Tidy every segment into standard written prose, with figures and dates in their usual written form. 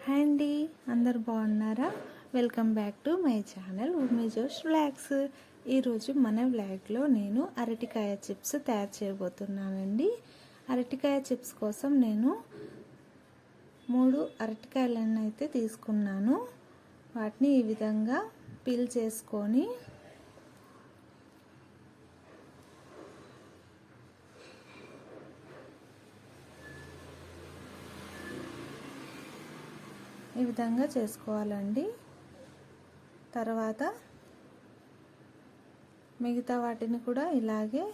Hi అండి, అందరు బాగున్నారా? Welcome back to my channel ఉమ్మి జోష్ వ్లాగ్స్. ఈరోజు మన వ్లాగ్లో నేను అరటికాయ చిప్స్ తయారు చేయబోతున్నానండి. అరటికాయ చిప్స్ కోసం నేను 3 అరటికాయలను అయితే తీసుకున్నాను. వాటిని ఈ విధంగా పీల్ చేసుకొని ఈ విధంగా చేసుకోవాలండి. తర్వాత మిగతా వాటిని కూడా ఇలాగే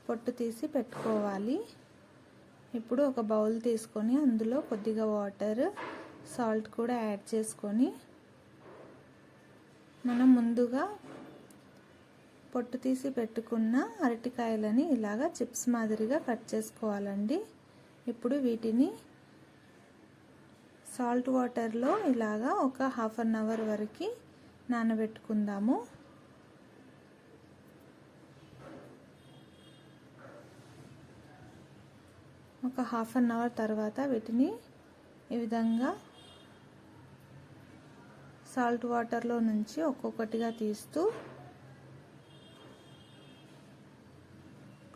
పొట్టు తీసి పెట్టుకోవాలి. ఇప్పుడు ఒక బౌల్ తీసుకొని అందులో కొద్దిగా వాటర్, సాల్ట్ కూడా యాడ్ చేసుకొని మనం ముందుగా పొట్టు తీసి పెట్టుకున్న అరటికాయలని ఇలాగా చిప్స్ మాదిరిగా కట్ చేసుకోవాలండి. ఇప్పుడు వీటిని సాల్ట్ వాటర్లో ఇలాగా ఒక హాఫ్ అన్ అవర్ వరకు నానబెట్టుకుందాము. ఒక హాఫ్ అన్ అవర్ తర్వాత వీటిని ఈ విధంగా సాల్ట్ వాటర్లో నుంచి ఒక్కొక్కటిగా తీస్తూ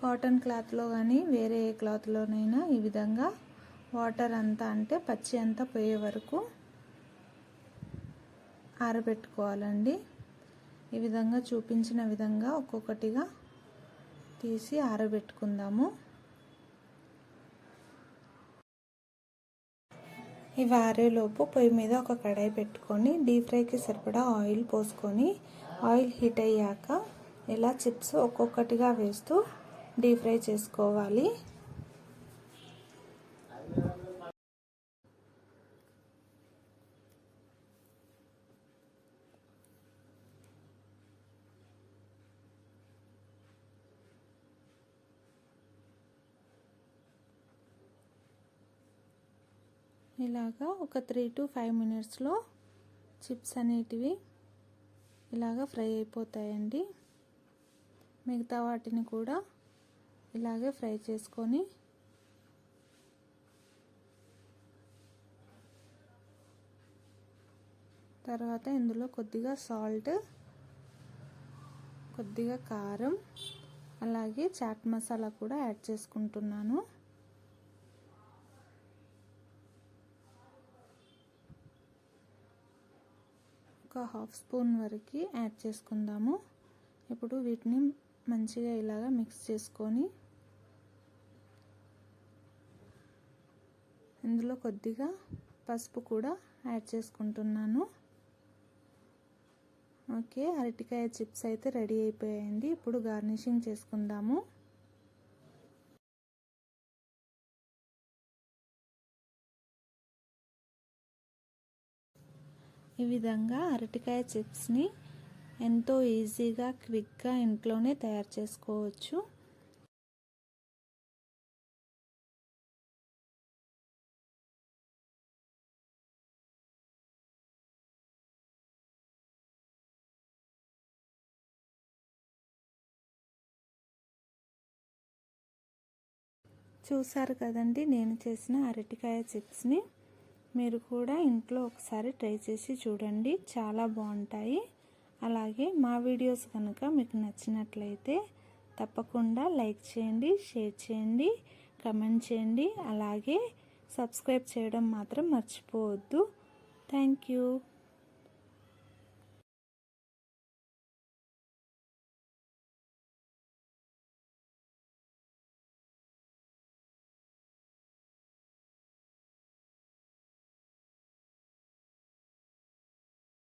కాటన్ క్లాత్లో కానీ వేరే ఏ క్లాత్లోనైనా ఈ విధంగా వాటర్ అంతా అంటే పచ్చి అంతా పోయే వరకు ఆరబెట్టుకోవాలండి. ఈ విధంగా చూపించిన విధంగా ఒక్కొక్కటిగా తీసి ఆరబెట్టుకుందాము. ఇవి ఆరేలోపు పొయ్యి మీద ఒక కడాయి పెట్టుకొని డీప్ ఫ్రైకి సరిపడా ఆయిల్ పోసుకొని ఆయిల్ హీట్ అయ్యాక ఇలా చిప్స్ ఒక్కొక్కటిగా వేస్తూ డీప్ ఫ్రై చేసుకోవాలి. ఇలాగా ఒక 3 to 5 మినిట్స్లో చిప్స్ అనేటివి ఇలాగా ఫ్రై అయిపోతాయండి. మిగతా వాటిని కూడా ఇలాగే ఫ్రై చేసుకొని తర్వాత ఇందులో కొద్దిగా సాల్ట్, కొద్దిగా కారం, అలాగే చాట్ మసాలా కూడా యాడ్ చేసుకుంటున్నాను. ఒక హాఫ్ స్పూన్ వరకు యాడ్ చేసుకుందాము. ఇప్పుడు వీటిని మంచిగా ఇలాగా మిక్స్ చేసుకొని ఇందులో కొద్దిగా పసుపు కూడా యాడ్ చేసుకుంటున్నాను. ఓకే, అరటికాయ చిప్స్ అయితే రెడీ అయిపోయాయండి. ఇప్పుడు గార్నిషింగ్ చేసుకుందాము. ఈ విధంగా అరటికాయ చిప్స్ని ఎంతో ఈజీగా, క్విక్గా ఇంట్లోనే తయారు చేసుకోవచ్చు. చూసారు కదండి నేను చేసిన అరటికాయ చిప్స్ని. మీరు కూడా ఇంట్లో ఒకసారి ట్రై చేసి చూడండి, చాలా బాగుంటాయి. అలాగే మా వీడియోస్ కనుక మీకు నచ్చినట్లయితే తప్పకుండా లైక్ చేయండి, షేర్ చేయండి, కమెంట్ చేయండి. అలాగే సబ్స్క్రైబ్ చేయడం మాత్రం మర్చిపోవద్దు. Thank you.